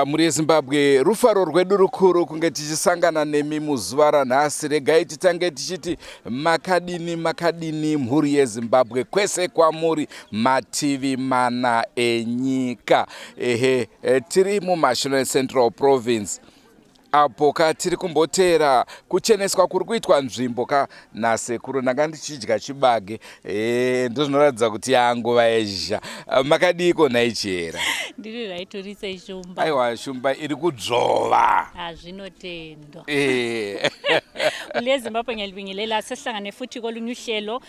Muri Zimbabwe rufaro rwedu rukuru kunge tichisangana nemi muzuva ranhasi. Regai titange tichiti makadini mhuri yeZimbabwe kwese kwamuri mativi mana enyika. Tiri muMasvinani Central Province apo tiri kumbotera kucheneswa kuri kuitwa nzvimbo nasekuru ndanga ndichidya chibage ndozvinoratidza kuti yanguva yezha. Makadiko naichera? Ndiri raitorise shumba. Aiwa, shumba iri kudzvova. Zvinotendwa. Kule Zimbabwe ngiyalibingelela sehlangane futhi kolunye uhlelo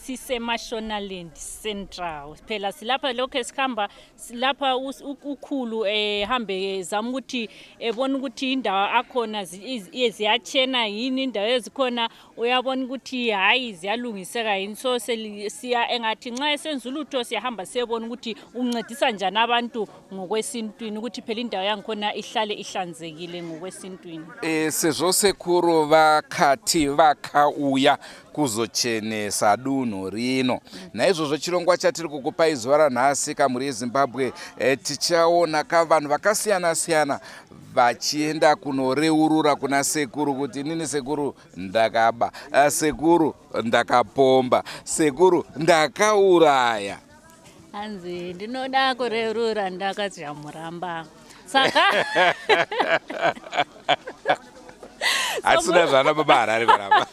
siseMashonaland Central. Phela silapha lokho esikhamba silapha ukhulu hambe zama ukuthi ebona ukuthi indawo akhona ziyachena yini, indawo ezikhona uyabona ukuthi hayi ziyalungiseka yini. So siya engathi nxa esenza ulutho siyahamba siyebona ukuthi uncedisa njani abantu ngokwesintwini ukuthi phela indawo yangikhona ihlale ihlanzekile ngokwesintwini. Sezvo sekuru vakati vakauya kuzochenesa dunhu rino. Naizvozvo chirongwa chatiri kukupai zuva ranhasi kamuri yeZimbabwe tichaona vanhu vakasiyana siyana vachienda kunoreurura kuna sekuru kuti nini sekuru ndakaba, sekuru ndakapomba, sekuru ndakauraya. Hanzi ndinoda kureurura ndakati hamuramba. Saka Asina zvana baba harari kuramba.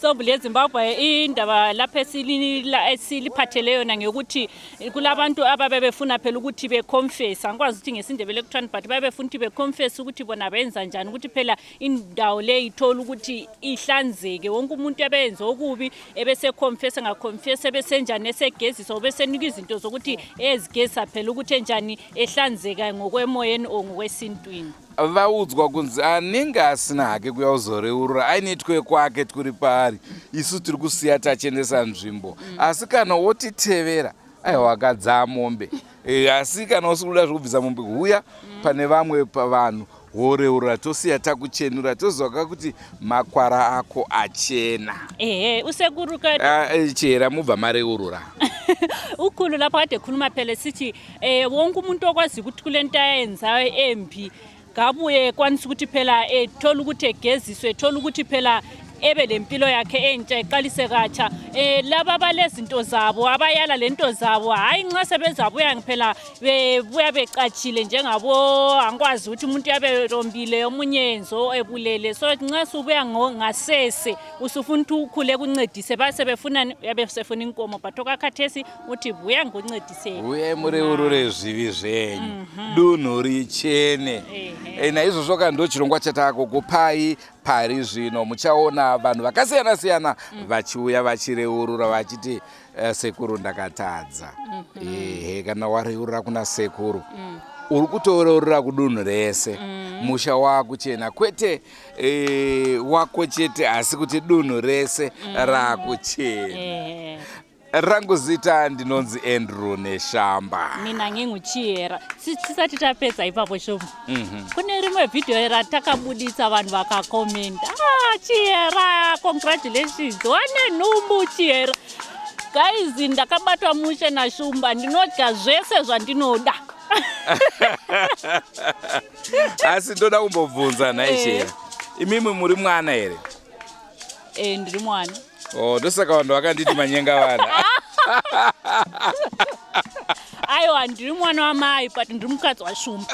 So bule Zimbabwe indaba lapha esiliphathele yona ngekuthi kulabantu ababefuna phela ukuthi beconfess, angikwazi ukuthi ngesindebele kuthani but babefuna ukuthi beconfess ukuthi bona benza njani ukuthi phela indawo le ithola ukuthi ihlanzeke. Wonke umuntu ebenza okubi ebese confess ngaconfess ebesenjani esegezisa obesenika izinto zokuthi ezigeza phela ukuthi enjani ehlanzeka ngokwemoyeni o ngokwesintwini. Vaudzwa kunzi anenge asina hake kuya kuzoreurura ainetwe kwake turi pari, isu tiri kusiya tachenesa nzvimbo. Asi kana wotitevera aiwa wakadzaa mombe, asi kana usikuda zvekubvisa mombe huya pane vamwe pavanhu woreurura tosiya takuchenura tozoka kuti makwara ako achena. Usekuru kati chera mubva mareurura. ukhulu lapha kade khuluma phela sithi wonke umuntu okwazi ukuthi kulento ayenzayo embi ngabuye kwanisa ukuthi phela ethola ukuthi egeziswe ethola ukuthi phela ebe lempilo yakhe entsha eqalise katsha laba balezinto zabo abayala lento zabo hayi nxa sebezabuya phela bebuya beqatshile njengabo angikwazi ukuthi umuntu yabe rombile omunye enzo ebulele so nxa subuya ngasese usufuna ukuthi ukhule kuncedise base befuna yabe sefuna inkomo but okakhathesi uthi buya ngoncediseni uye muri urure zvivi zvenyu dunhu richene naizvozvo ndo chirongwa chatako kupai pari zvino muchaona vanhu vakasiyana-siyana vachiuya vachireurura vachiti sekuru ndakatadza kana wareurura kuna sekuru uri kutoreurura kudunhu rese musha wakuchena kwete wako chete asi kuti dunhu rese rakuchena rangu zita ndinonzi Andrew Neshamba mina nginguchiyera tisati tapedza ipapo shoma kune rimwe video ratakabudisa vanhu vakakomenta chiyera congratulations wane nhumbu chiyera guys ndakabatwa mushe naShumba ndinodya zvese zvandinoda asi ndoda kumbobvunza naishera imimi muri mwana here ndiri mwana ndosaka vanhu vakanditi manyenga vana aiwa ndiri mwana wamai but ndiri mukadzi waShumba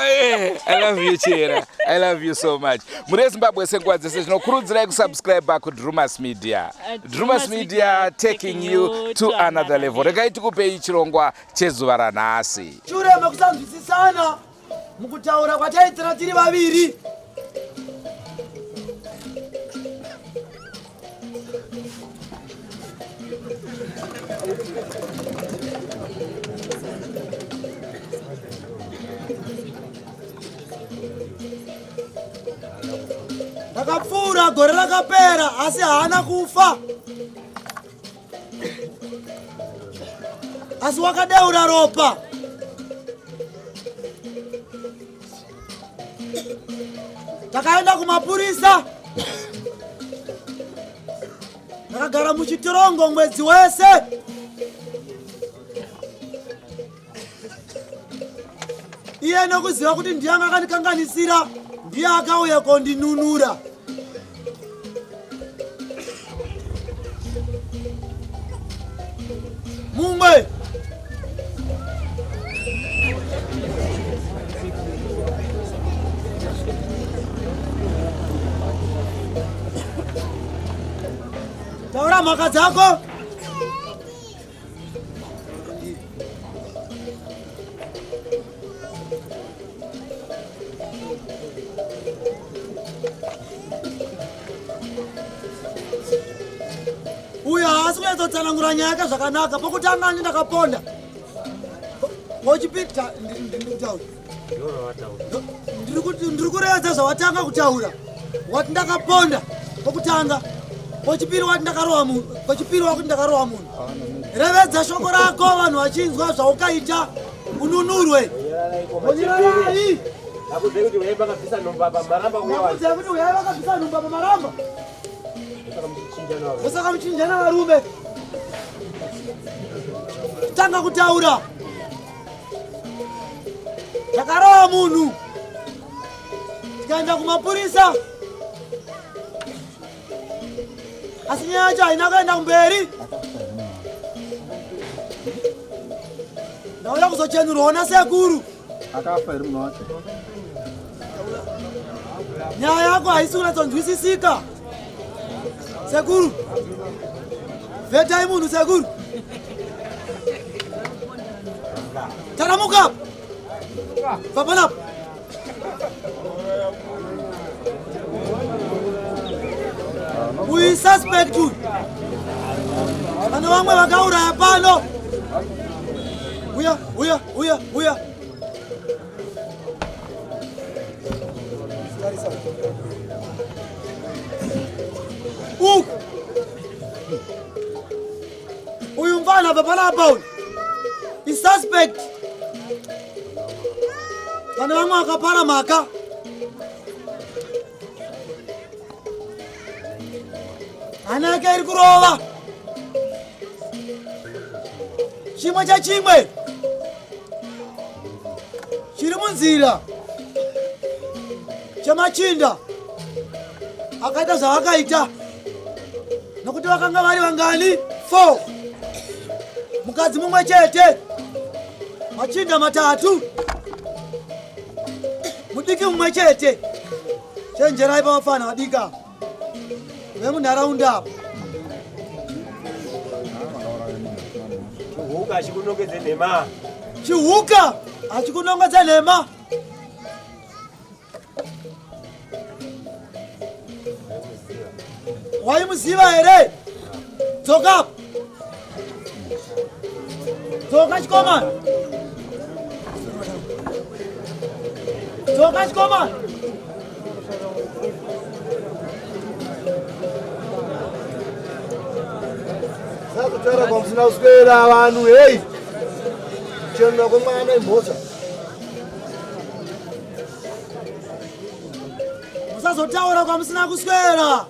I love you chera I love you so much muri eZimbabwe senguva dzese zvinokurudzirai kusubscribe kuDrumas Media Drumas Media taking you to another level regai tikupei chirongwa chezuva ranhasi shure mekusanzwisisana mukutaura kwataitira tiri vaviri ndakapfuura gore rakapera asi haana kufa asi wakadeura ropa takaenda kumapurisa ndakagara muchitorongo mwedzi wese iye nokuziva kuti ndiye akandikanganisira ndiye akauya kondinunura mumwe taura mhaka dzako uyo haasi kunyatotsanangura nyaya zvakanaka pokutanga ndakaponda pochipita ndiri kuredza zvawatanga kutaura wati ndakaponda pokutanga pochipiri wati ndakarowa munhu pochipiri wakuti ndakarowa munhu revedza shoko rako vanhu vachinzwa zvaukaita ununurwe onyirarai nakudzei kuti uyai vakabvisa nhumba pamaramba osaka muchinjana varume tanga kutaura takarowa munhu tikaenda kumapurisa asi nyaya yacho haina kuenda kumberi ndauya kuzochenurwawo nasekuru nyaya yako haisi kunatsonzwisisika sekuru vetai munhu sekuru taramuka papanapo uisuspect uyu pane vamwe vakauraya pano uya uyu mfana papanapa uyu isuspect pane vamwe vakapara mhaka hana yake iri kurova chimwe chachimwe chiri munzira chamachinda akaita zvavakaita nokuti vakanga vari vangani 4 mukadzi mumwe chete machinda matatu mudiki mumwe chete chenjerai pavafana vadika vemunharaunda apa chihuka hachikunongedze nhema chihuka hachikunongedze nhema waimuziva here dzoka dzoka chikomana dzoka chikomana sakutara kwamusina kuswera vanhu hei kuchenura kwemwana imhoza musazotaura kwamusina kuswera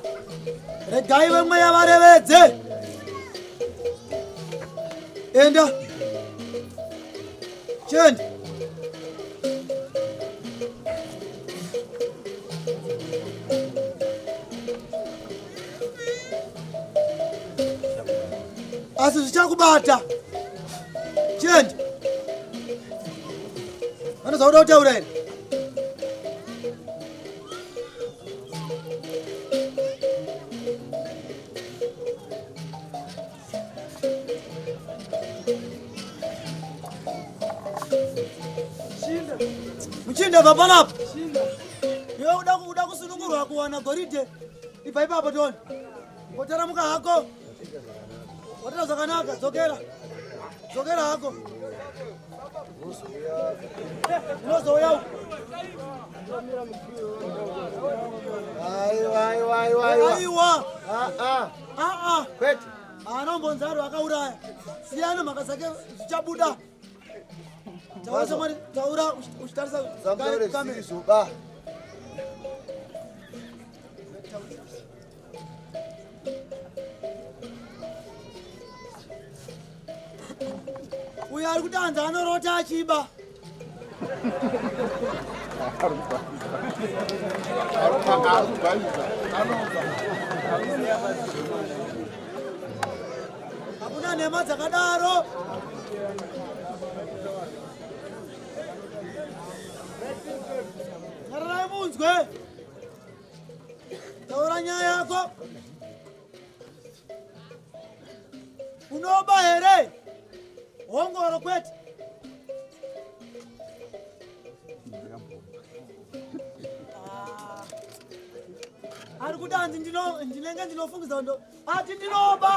regai vemweya varevedze enda chende asi zvichakubata chende vanozauda kutaura here muchinda bva panapa iwe uda kusunungurwa kuwana goridhe ibva ipapo toni ngotaramuka hako watara zvakanaka dzokera hako unozouya aiwa kwete anombonzaro akauraya siyano mhaka dzake zvichabuda taura uchitarisa zamtaurezvizoba uyo ari kudanza anorota achiba hakuna nhema dzakadaro nyararai munzwe taura nyaya yako unoba here hongoro kwete ari kudanzi ndinenge ndinofungisa ndo ati ndinoba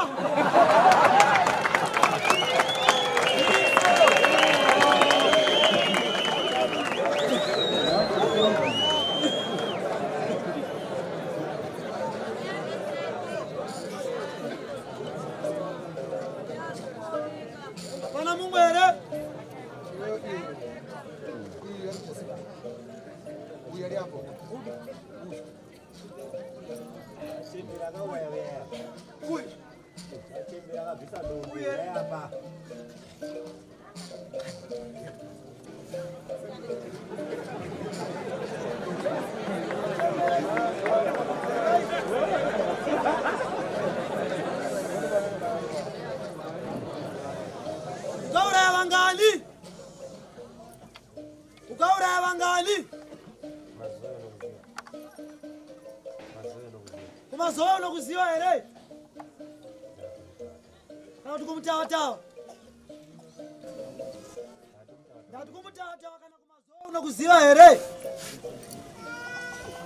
pana mumwe here ukauraya vangali kumazoya unokuziva here kana kuti kumutavatawa ndati kumutavatawa kana kumazoya unokuziva here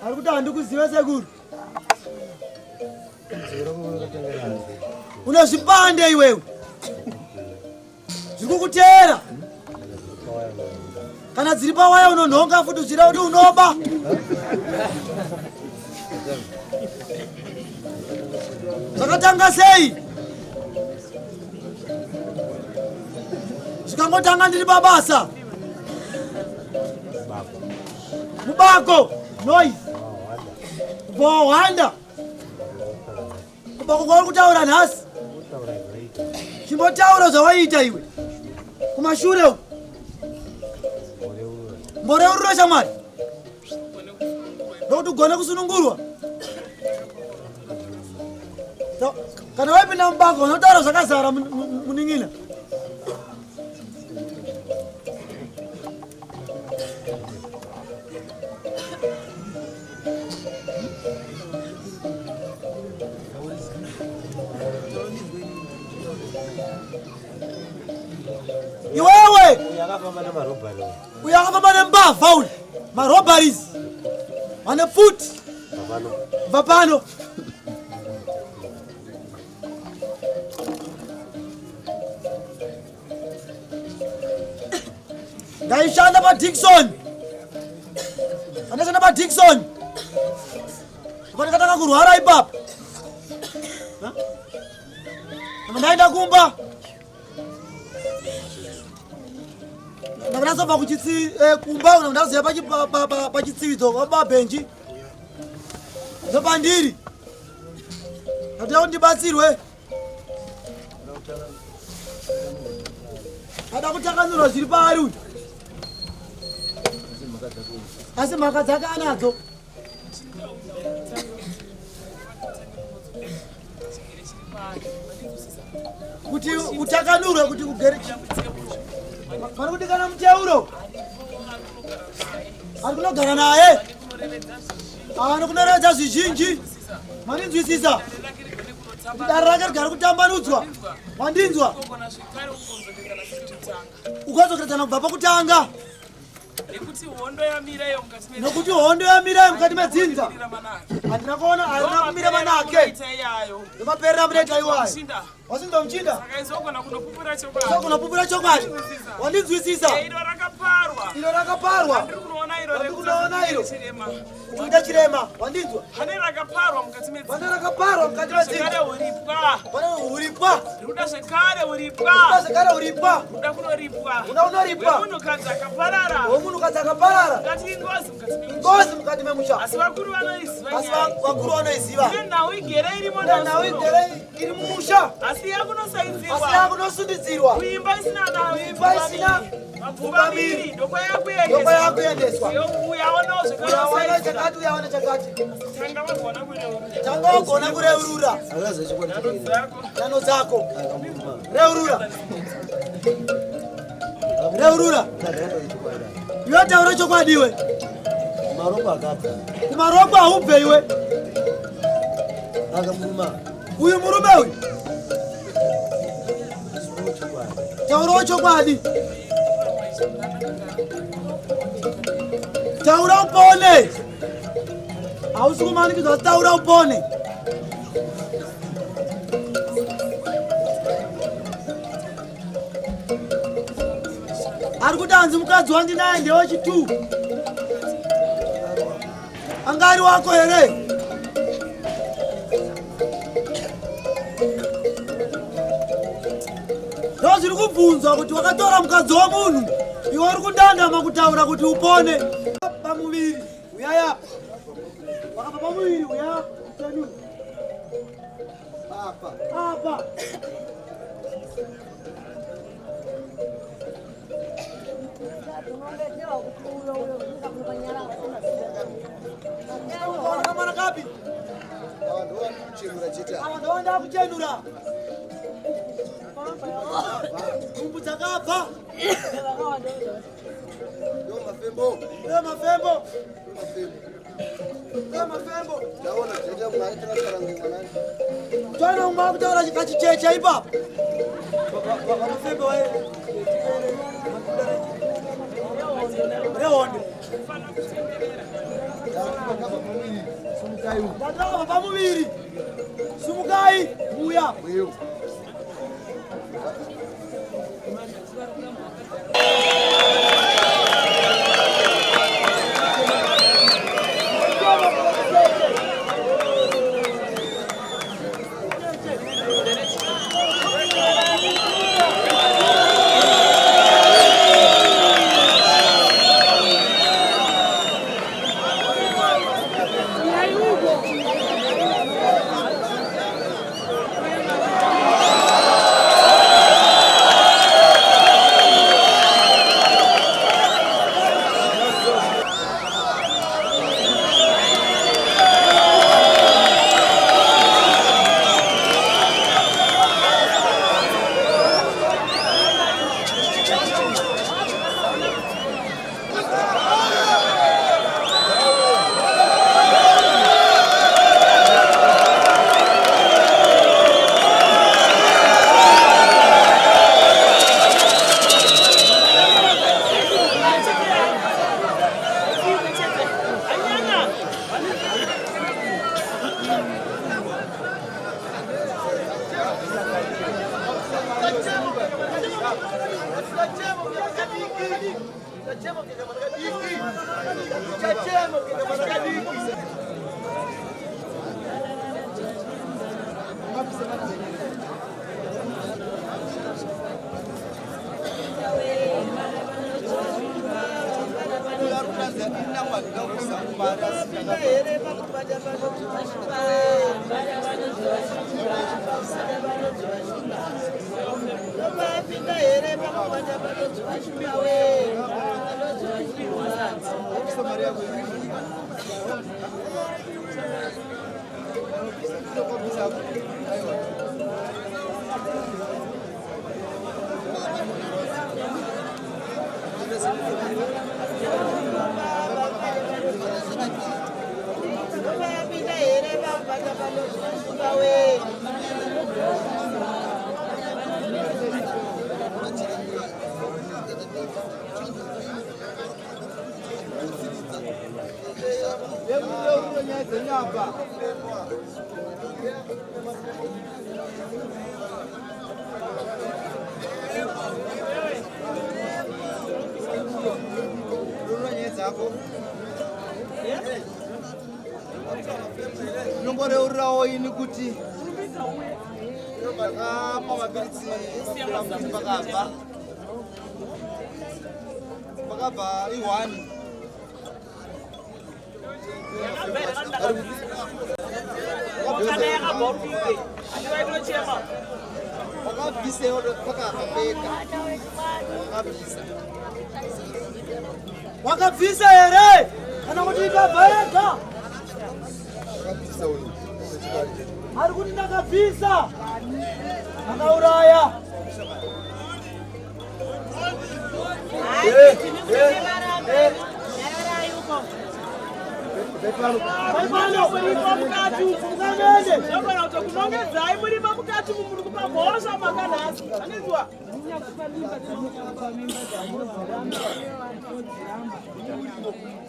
ari kuti handikuzive sekuru une zvipande iwewe zviri kukuteera kana dziri pawaya unonhonga futi uchida kuti unoba zvakatanga sei zvikangotanga ndiri pabasa mubako noise kubva kubako kwauri kutaura nhasi chimbotaura zvawaita iwe kumashure uko mboreurura shamwari ndokuti ugone kusunungurwa kana waipinda mubango unotaura zvakazara muning'ina iwewe uyakafamba nembavha uli marobaries vane futi bva pano ndaishanda padikson andashanda padikson pandakatanga kurwara ipapo ndaenda kumba ndakanasobva kumba una ndaziya pachitsividzo pabhenji ndopandiri ndatoda kuti ndibatsirwe ada kutakanurwa zviri paari uyu asi mhaka dzake anadzo kuti utakanurwe kuti ugere mari kuti kana muteuro ari kunogara naye anokunoredza zvizhinji mandinzwisisa dare rake rigari kutambanudzwa wandinzwa ukazokeredzana kubva pakutanga nokuti hondo yamirayo mukati medzinza handina kuona harina kumira manake ndomaperera munoita iwayo wasinza muchinda sokunopupura chokwadi wandinzwisisa iro rakaparwa andikunoona iro kuita chirema wandinzwa vane rakaparwa mukati medzinza vane uripwa ruda zvekare uripwa uda unoripwa womunhukadzi akaparara ngozi mukati memusha asi vakuru vanoiziva nhau igere iri mumusha asi yakunosundidzirwa kuimba isina mapfumba miri ndokwa yakuendeswa uyaona chakati tanga wagona kureurura nhano dzako reurura iwe taura chokwadiwe kumarombo haubve iwe uyu murume uyu taurawo chokwadi taura upone hausi kumanikidzwa asi taura upone ari kuti hanzi mukadzi wandinaye ndewechitu anga ari wako here ndo zviri kubvunzwa kuti wakatora mukadzi womunhu iwe uri kundandama kutaura kuti upone pamuviri uyaya wakabva pamuviri uya apa mara kapi ndowanda kuchenura kumbu dzakabva mafembo twana umwe akutaura chikachichecha ipapo mafembo rehonde ndatakabva pamuviri sumukai muya Nombore urawo ini kuti apa mabirisi bakaba i1 wakabvisa here kana kuti ikabvaega ari kuti ndakabvisa akauraya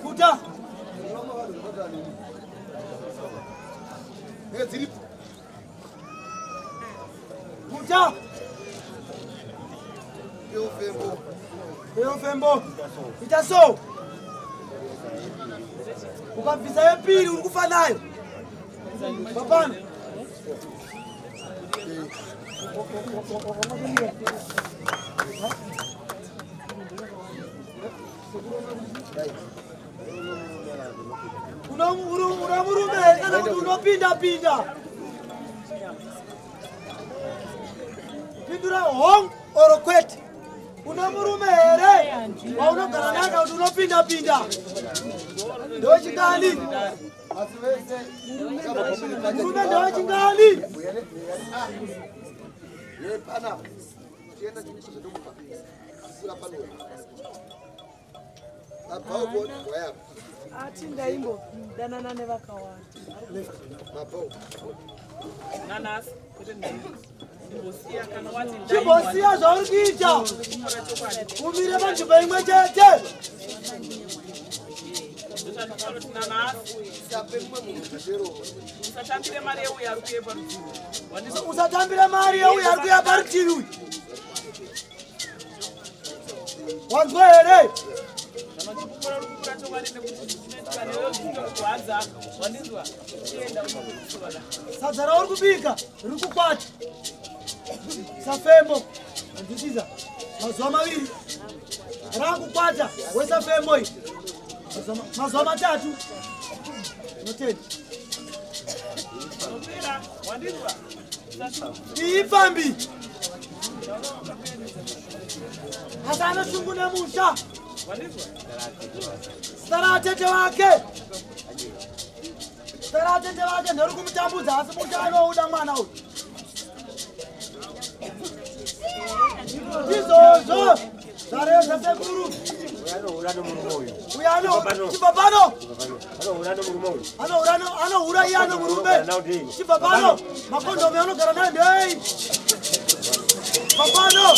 kuta kuta Fembo ita so ukabvisa yepiri uri kufa nayo papana unamurume kana kuti unopinda pindura hong oro kwete unamurume here waunogara naye kuti unopinda ndochingani murume ndochingani ati ndaimbo danana nevakawanda chimbosiya zvauri kuita umire panzvimbo imwe chete usatambire mari yeuyo ari kuuya parutivi wanzwa here sadza rauri kubika riri kukwata safembo andisiza mazuva maviri rakukwata wesafembo iyi mazuva matatu noteni iipambi asi anoshungu nemusha sara atete vake ndori kumutambudza asi musha anouda mwana uyu izvozvo zvareza sekuru chibva anohura iye anomurume chibva pano makondomi anogara nayo ndei papano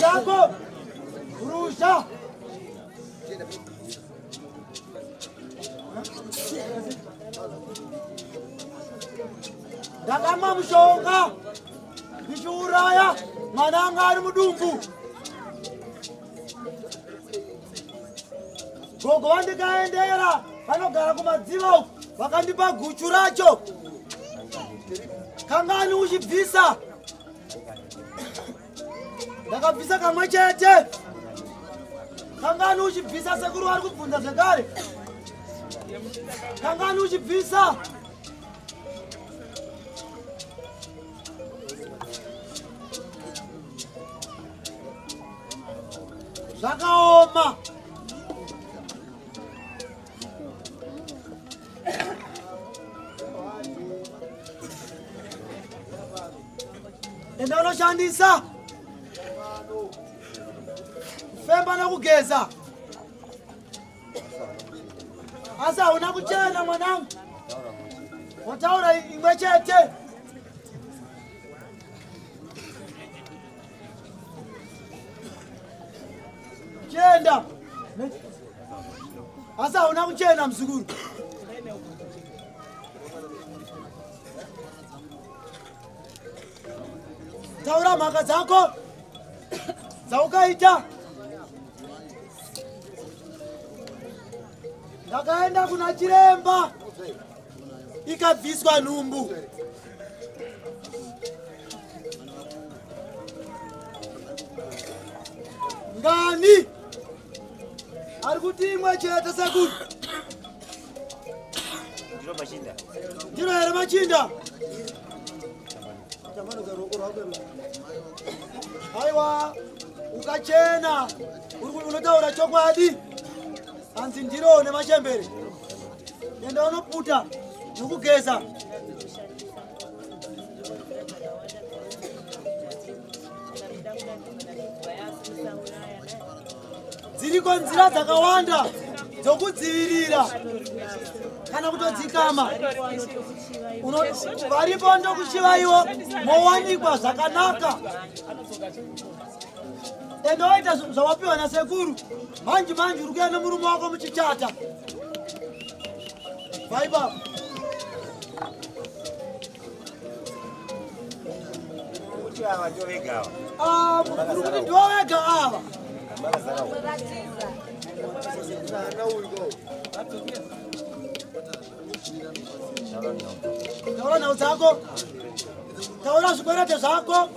zako rusha. Ndakama mushonga ndichiuraya mwana anga ari mudumbu. Gogo vandikaendera vanogara kumadziva uku vakandipa guchu racho. Kangani uchibvisa? Ndakabvisa kamwe chete. Kangani uchibvisa? Sekuru vari kubvunza zvekare. Kangani uchibvisa? Zvakaoma. Enda unoshandisa kufemba nekugeza. Asi hauna kuchena mwanangu. Wataura imwe chete. Chenda. Asi hauna kuchena mzukuru. Taura mhaka dzako dzaukaita. Ndakaenda kuna chiremba ikabviswa nhumbu. Ngani ari kuti imwe chete sekuru? Ndiro here machinda. Aiwa, ukachena unotaura chokwadi. Hanzi ndiro nemachembere. Enda unoputa nokugeza. Dziriko nzira dzakawanda dzokudzivirira kana kutodzikama. Varipo ndokuchivaiwo mowanikwa zvakanaka. Enda waita zvawapiwa nasekuru. Manje uri kuenda murume wako muchichata. Vai baba. Mukuru kuti ndovega ava. Taura nhau dzako. Taura zvikwerete zvako.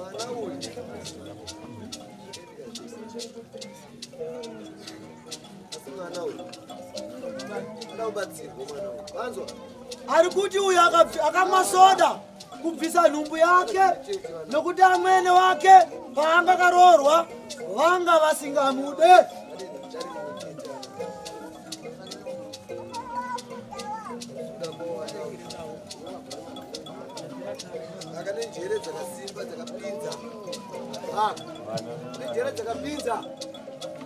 Ari kuti uyu akamwa soda kubvisa nhumbu yake nokuti amwene wake paanga karoorwa vanga vasingamude.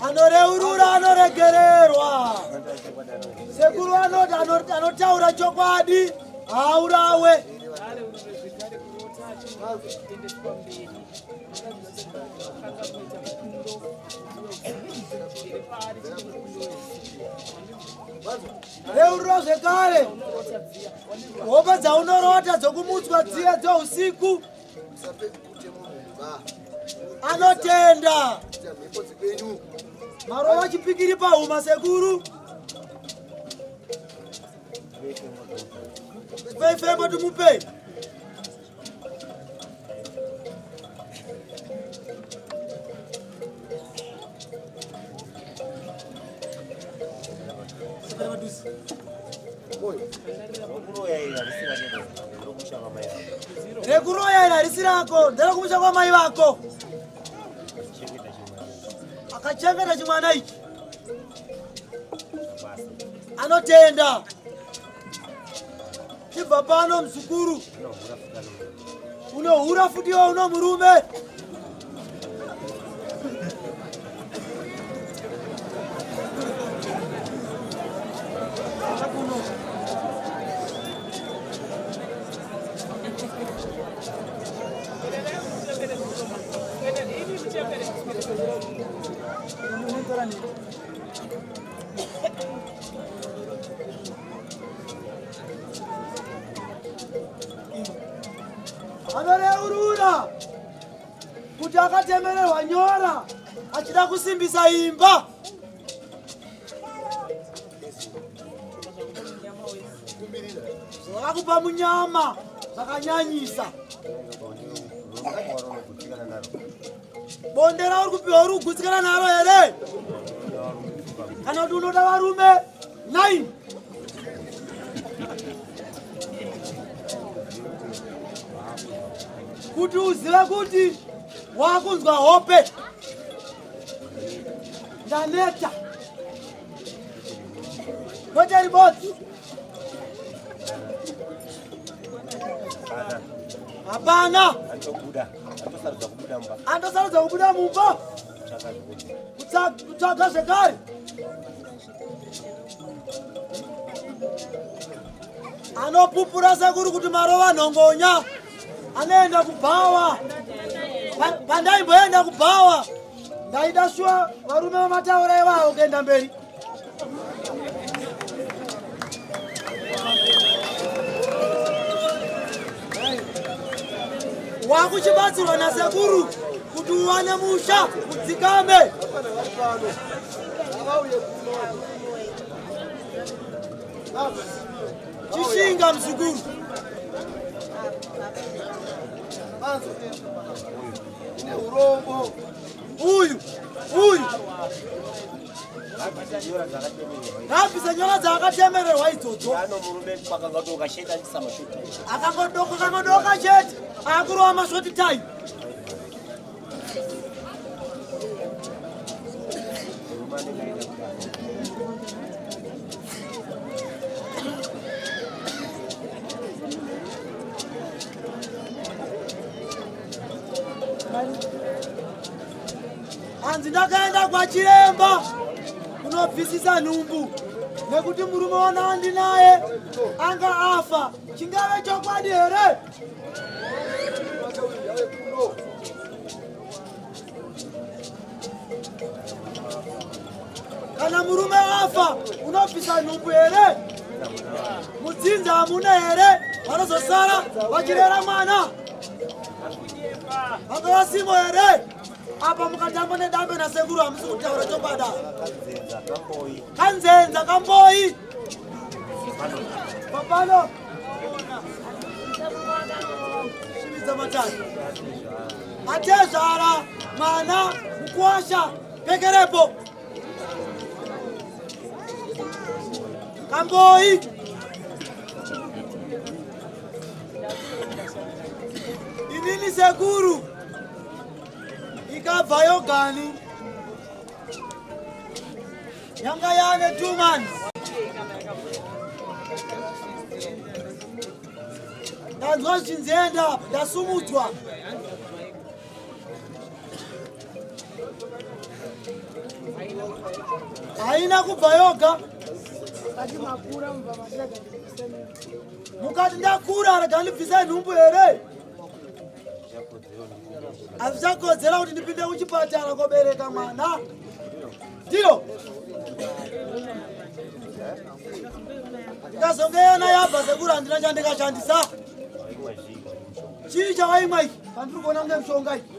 Anoreurura anoregererwa. Sekuru anotaura chokwadi haurawe. Reurura zvekare. Hope dzaunorota dzokumutswa dziye dzousiku. Anotenda. Marova chipikiri pahuma sekuru. Fema tumupe. Rekuroya ina risirako, ndera kumusha kwa mai vako. Akachengeta chimwana ichi. Anotenda. Chibva pano mzukuru. Unohura futiwa uno murume. Anoreurura kuti akatemererwa nyora achida kusimbisa imba. Zvakakupa munyama zvakanyanyisa. Bonde rauri kupiwa uri kugutsikana naro here? Kana kuti unoda varume 9? Kuti uzive kuti wakunzwa hope. Ndaneta. Kwete riboti. Hapana. Andosarudza kubuda mumba. Kutsvaga zvekare. Anopupura sekuri kuti marova nhongonya. Anaenda kubhawa. Pandaimboenda kubhawa ndaida shuwa varume vamataura ivavo kuenda mberi. Wakuchibatsirwa nasekuru kuti uwane musha udzikame. Chishinga mzukuru. Uyu ngabvisa nyora dzakatemererwa idzodzo. Akangodoka chete akurova mashoti time. Hanzi ndakaenda kwachiremba kunobvisisa nhumbu nekuti murume wanandi naye anga afa. Chingave chokwadi here? Kana murume afa unobvisa nhumbu here? Mudzinza hamuna here vanozosara vachirera mwana? Vakavasimo here? Apa mukatamba nedambe nasekuru hamusi kutaura chokwadi. Kanzenza kamboyi. Papano. Shimidza matatu. Atezvara mwana mukuwasha pekerepo. Kamboyi. Inini sekuru. Ikabva yogani. Yanga yane 2 months. Ndanzwa zvinzenda ndasumudzwa. Haina kubva yoga. Mukati ndakura rega ndibvisa nhumbu here? Hazvichakodzera kuti ndipinde kuchipatara kobereka mwana. Ndiyo. Ndikazongeyona yabva sekuru handina chandikashandisa. Chii chavaimwa iki? Pandiri kuona kunge mushonga iki.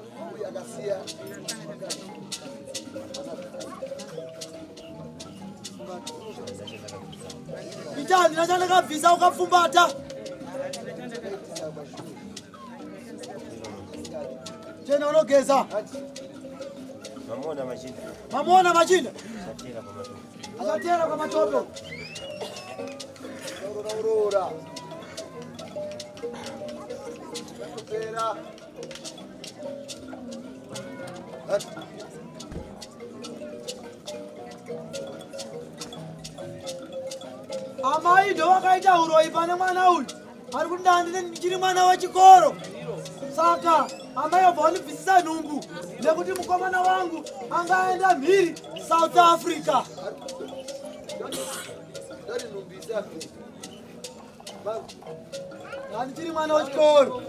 Ichi handina chandikabvisa ukapfumbata. Chena unogeza. Mamona machinda. Achatera kwa matope. Aurora. Amai ndo wakaita uroi pane mwana uyu. Ari kuti ndandine ndichiri mwana wechikoro. Saka amai obva vandibvisisa nhumbu nekuti mukomana wangu angaenda mhiri South Africa. Ndichiri mwana wechikoro.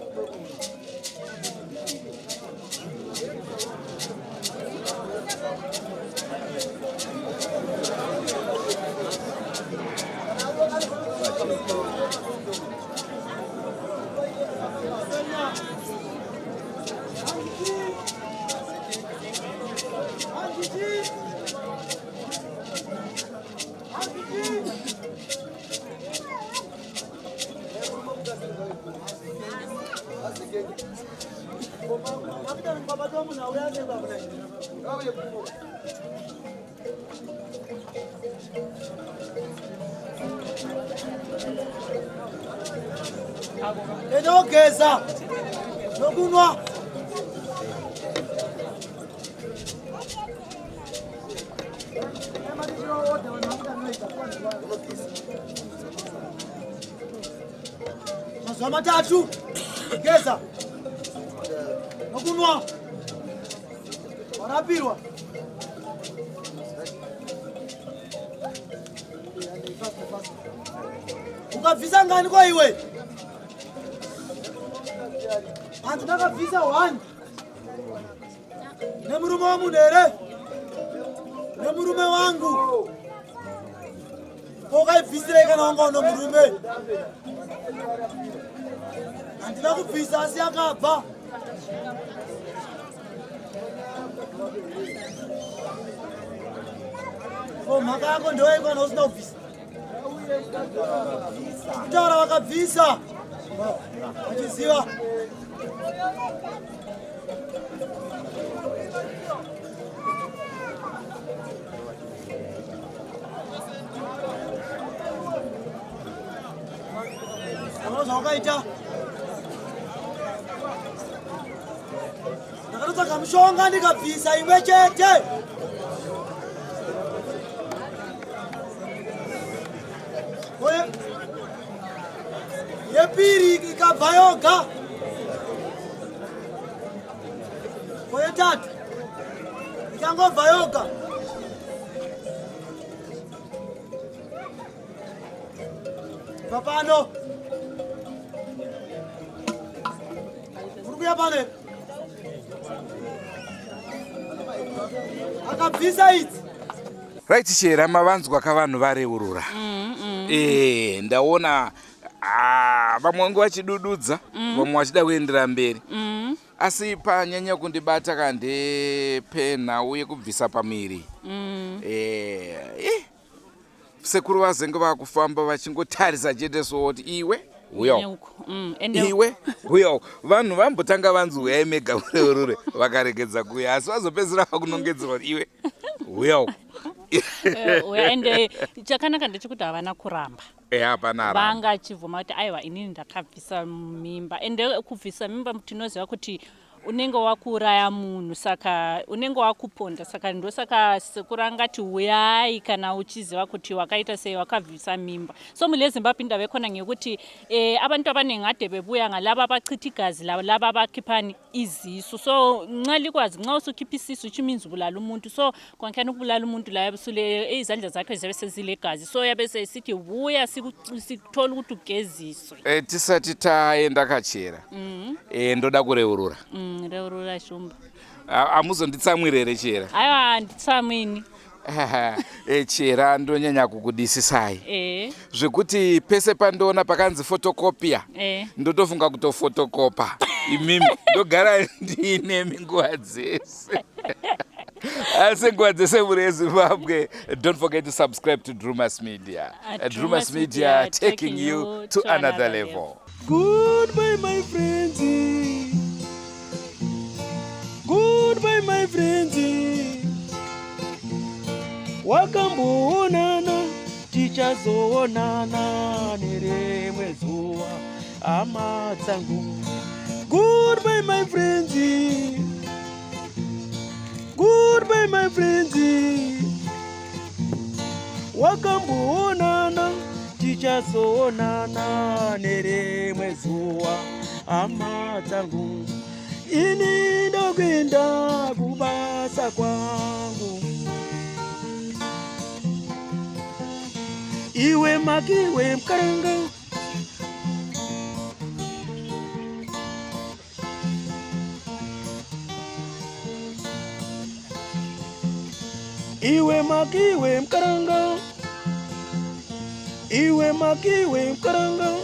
Edogeza nokunwa mazuva matatu geza nokunwa warapirwa ukabvisa ngani kwa iwe hanzi ndakabvisa 1 nemurume wamunhu here nemurume wangu ukaibvisirei kana wanga uno murume handina kubvisa asi yakabva mhaka yako ndoikwana usina kubvisa kutaura vakabvisa vachiziva zvawakaita ndakatotsvaga mushonga ndikabvisa imwe chete yepiri ikabva yoga yetatu ikangobva yoga papano uri kuya pane akabvisa idzi right Chera mavanzwa kavanhu vareurura ndaona vamwe vangu vachidududza vamwe vachida kuendera mberi asi panyanya kundibata kandepena uye kubvisa pamiri sekuru vazenge vakufamba vachingotarisa chete soti iwe uyo iwe uyo vanhu vambotanga vanzi uyai mega ureurure vakaregedza kuya asi vazopedzisira vakunongedzerwa kuti iwe uyo ende chakanaka ndechekuti havana kuramba hapana vanga achivhuma kuti aiwa inini ndakabvisa mimba ende kubvisa mimba tinoziva kuti unenge wakuuraya munhu saka unenge wakuponda saka ndosaka sekuru angati uyai kana uchiziva kuti wakaita sei wakabvisa mimba so mule Zimbabwe ndavekona ngekuti abantu abaningi ade bebuya ngalaba bachitha igazi laba bakhipani izisu so nxa likwazi nxa usukhipha isisu chiminzi ubulala umuntu so kwankani ukubulala umuntu la yabusule izandla zakhe zibe sezilegazi so yabe sesithi buya sikuthola ukuthi ugeziswe tisati taenda kachera ndoda kureurura reurura shumba amuzonditsamwirere Chera aiwa nditsamwini Chera ndonyanya kukudisisai zvekuti pese pandoona pakanzi photocopia ndotofunga kutofotokopa imimi ndogara ndiine nguva dzese asi nguva dzese muri Zimbabwe. Don't forget to subscribe to Drumas Media. Drumas Media taking you to another level. Goodbye my friends, goodbye my friends, wakamboonana tichazoonana nerimwe zuva hama dzangu. Goodbye my friends, goodbye my friends, wakamboonana tichazoonana nerimwe zuva hama dzangu. Ini ndokwenda kubasa kwangu, iwe makiwe mkaranga, iwe makiwe mkaranga, iwe makiwe mkaranga.